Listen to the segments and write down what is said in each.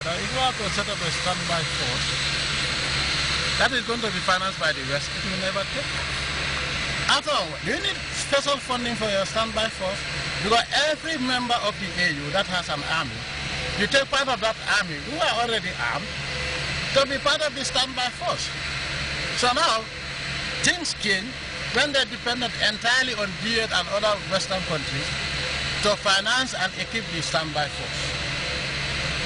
If you have to set up a standby force, that is going to be financed by the West, it will never take. After all, do you need special funding for your standby force? Because every member of the AU that has an army, you take part of that army who are already armed to be part of the standby force. So now, things change when they depended entirely on G8 and other Western countries to finance and equip the standby force.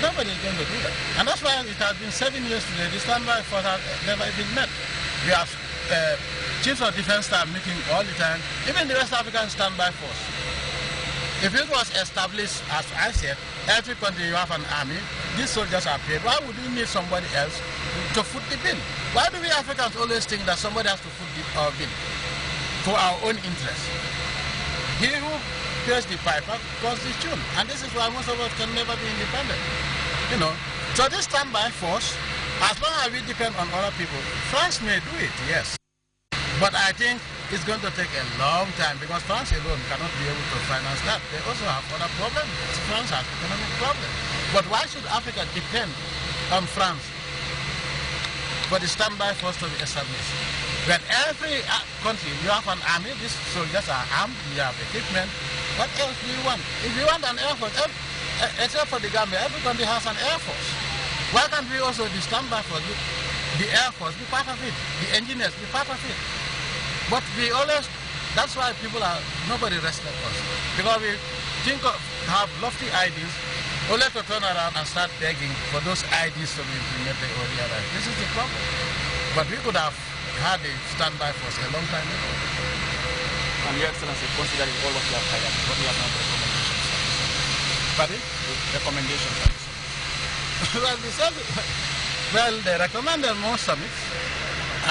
Nobody is going to do that. And that's why it has been 7 years today. The standby force has never been met. We have chiefs of defense staff meeting all the time, even the West African standby force. If it was established, as I said, every country you have an army, these soldiers are paid. Why would you need somebody else to foot the bill? Why do we Africans always think that somebody has to foot our bill for our own interest? He who pays the piper calls the tune. And this is why most of us can never be independent. You know, so this standby force, as long as we depend on other people, France may do it, yes. But I think it's going to take a long time because France alone cannot be able to finance that. They also have other problems. France has economic problems. But why should Africa depend on France for the standby force to be established? When every country, you have an army, these soldiers are armed, you have equipment. What else do you want? If you want an air force, except for the Gambia, every country has an air force. Why can't we also, the standby force, the air force, be part of it? The engineers, be part of it? But we always, that's why nobody respects us. Because we have lofty ideas, only to turn around and start begging for those ideas to be implemented or the other. This is the problem. But we could have had a standby force a long time ago. And Your Excellency, considering all what you have highlighted, what do you have now for recommendations? Pardon? Recommendations. Well, they recommended more summits.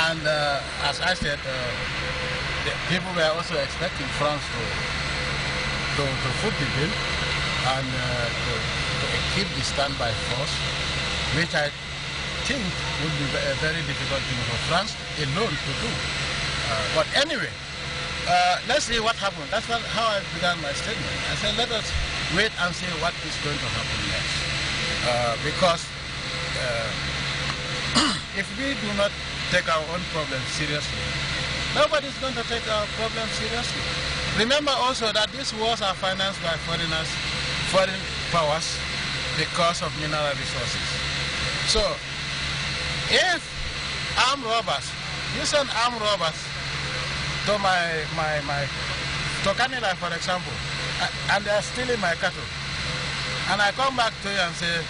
And as I said, the people were also expecting France to foot the bill and to equip the standby force, which I think would be a very difficult thing for France alone to do. But anyway, let's see what happens. That's how I began my statement. I said, let us wait and see what is going to happen next. Because if we do not take our own problems seriously, nobody's going to take our problems seriously. Remember also that these wars are financed by foreign powers because of mineral resources. So, if armed robbers, you send armed robbers to to Canada, for example, and they are stealing my cattle, and I come back to you and say,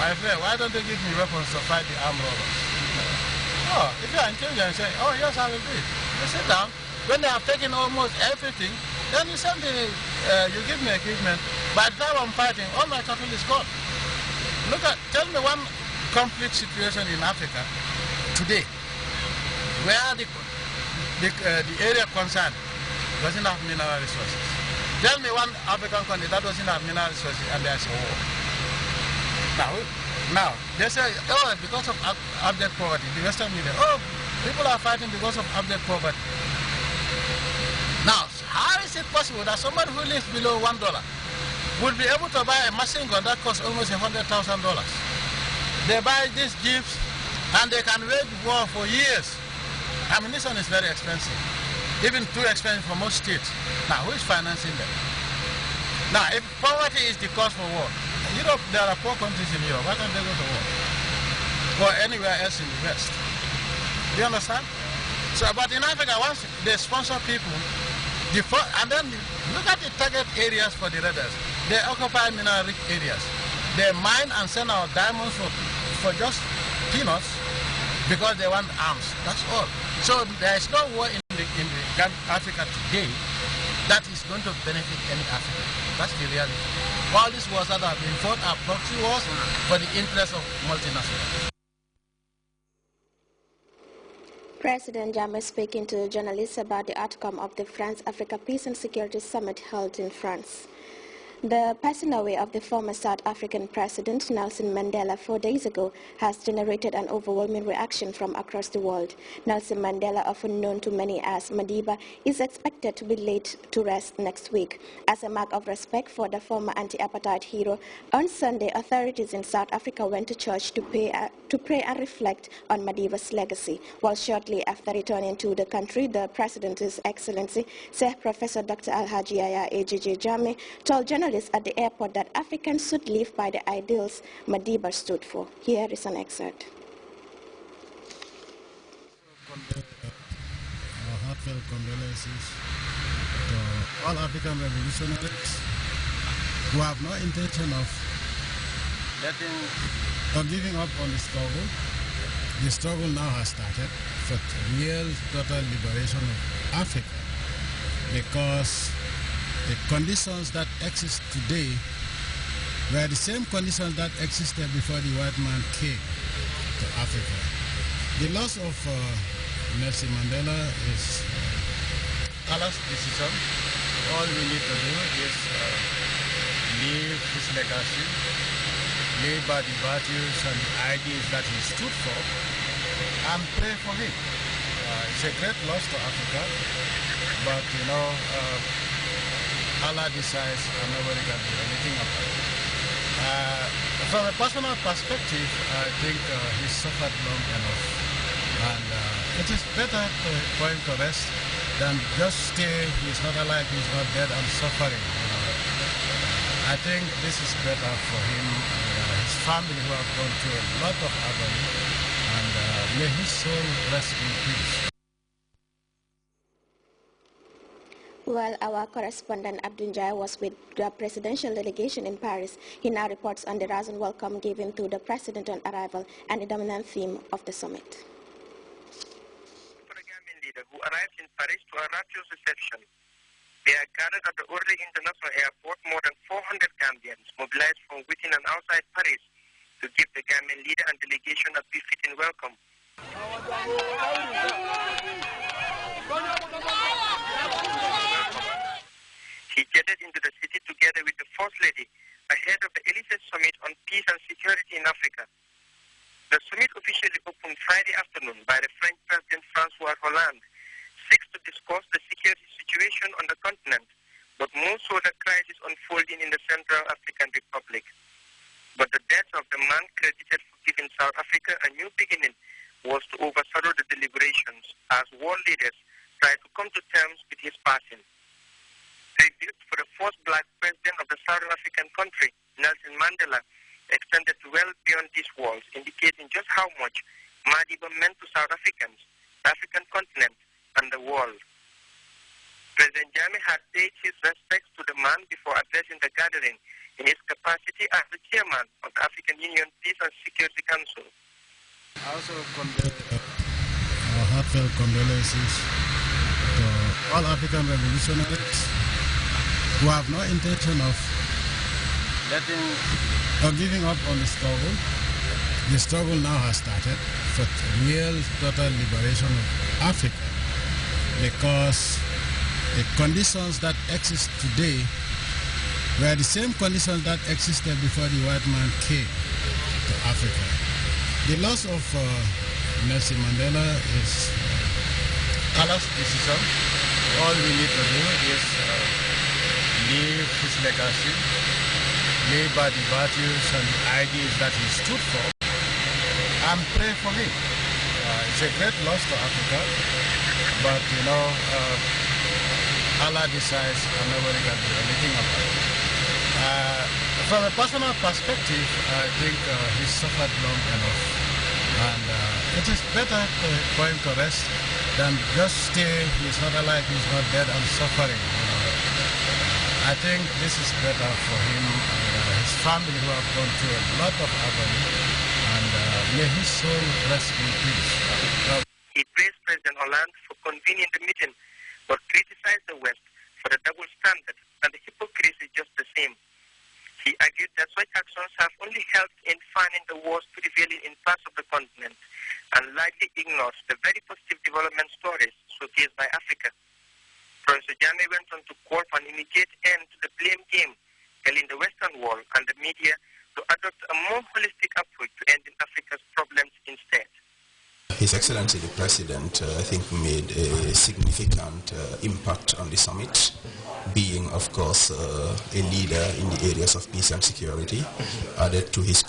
my friend, why don't you give me weapons to fight the armed robbers? Oh, if you are intelligent, say, oh yes, I will do it. You sit down. When they have taken almost everything, then you send you give me equipment. By the time I'm fighting, all my cattle is gone. Tell me one conflict situation in Africa today where the area concerned doesn't have mineral resources. Tell me one African country that doesn't have mineral resources and there's a war. Now, they say, oh, because of abject poverty, the Western media, oh, people are fighting because of abject poverty. Now, how is it possible that somebody who lives below $1 would be able to buy a machine gun that costs almost $100,000? They buy these jeeps and they can wage war for years. Ammunition is very expensive, even too expensive for most states. Now, who is financing them? Now, if poverty is the cause for war, Europe, there are poor countries in Europe. Why can't they go to war? Or anywhere else in the West? Do you understand? So, but in Africa, once they sponsor people, and then look at the target areas for the raiders. They occupy mineral-rich areas. They mine and send out diamonds for just peanuts because they want arms. That's all. So there is no war in Africa today that is going to benefit any African. That's the reality. All these wars that have been fought are proxy wars for the interest of multinationals. President Jammeh speaking to journalists about the outcome of the France-Africa Peace and Security Summit held in France. The passing away of the former South African President Nelson Mandela 4 days ago has generated an overwhelming reaction from across the world. Nelson Mandela, often known to many as Madiba, is expected to be laid to rest next week. As a mark of respect for the former anti-apartheid hero, on Sunday, authorities in South Africa went to church to pray and reflect on Madiba's legacy. While shortly after returning to the country, the President, His Excellency, Sir Professor Dr. Alhaji Yaya AJJ Jammeh, told journalists at the airport that Africans should live by the ideals Madiba stood for. Here is an excerpt. Our heartfelt condolences to all African revolutionaries who have no intention of giving up on the struggle. The struggle now has started for real total liberation of Africa, because the conditions that exist today were the same conditions that existed before the white man came to Africa. The loss of Nelson Mandela is Allah's decision. All we need to do is live his legacy, live by the values and the ideas that he stood for, and pray for him. It's a great loss to Africa, but you know, Allah decides and nobody can do anything about it. From a personal perspective, I think he suffered long enough, and it is better for him to rest than just stay. He's not alive, he's not dead, and suffering. I think this is better for him and his family, who have gone through a lot of agony, and may his soul rest in peace. While our correspondent Abdul Jai was with the presidential delegation in Paris, he now reports on the rousing welcome given to the president on arrival and the dominant theme of the summit. For the Gambian leader who arrived in Paris to a rapturous reception, they are gathered at the Orly International Airport, more than 400 Gambians mobilized from within and outside Paris to give the Gambian leader and delegation a befitting welcome. He jetted into the city together with the First Lady ahead of the Elysee Summit on Peace and Security in Africa. The summit officially opened Friday afternoon by the French President François Hollande, seeks to discuss the security situation on the continent, but more so the crisis unfolding in the Central African Republic. But the death of the man credited for giving South Africa a new beginning was to overshadow the deliberations as world leaders tried to come to terms with his passing. Tribute for the first black president of the Southern African country, Nelson Mandela, extended well beyond these walls, indicating just how much Madiba meant to South Africans, the African continent, and the world. President Jammeh had paid his respects to the man before addressing the gathering in his capacity as the chairman of the African Union Peace and Security Council. I also convey our heartfelt condolences to all African revolutionaries who have no intention of giving up on the struggle. The struggle now has started for real total liberation of Africa, because the conditions that exist today were the same conditions that existed before the white man came to Africa. The loss of Nelson Mandela is Allah's decision. All we need to do is live his legacy, live by the values and the ideas that he stood for, and pray for him. It's a great loss to Africa, but you know, Allah decides and nobody can do anything about it. From a personal perspective, I think he suffered long enough, and it is better for him to rest than just stay. He's not alive, he's not dead, and suffering. I think this is better for him and his family, who have gone through a lot of agony, and may his soul rest in peace. He praised President Hollande for convening the meeting, but criticized the West for the double standard and the hypocrisy just the same. He argued that such actions have only helped in fanning the wars prevailing in parts of the continent, and largely ignores the very positive development stories showcased by Africa. Professor Jammeh went on to call for an immediate end to the blame game telling the Western world and the media to adopt a more holistic approach to ending Africa's problems instead. His Excellency the President, I think, made a significant impact on the summit, being, of course, a leader in the areas of peace and security, added to his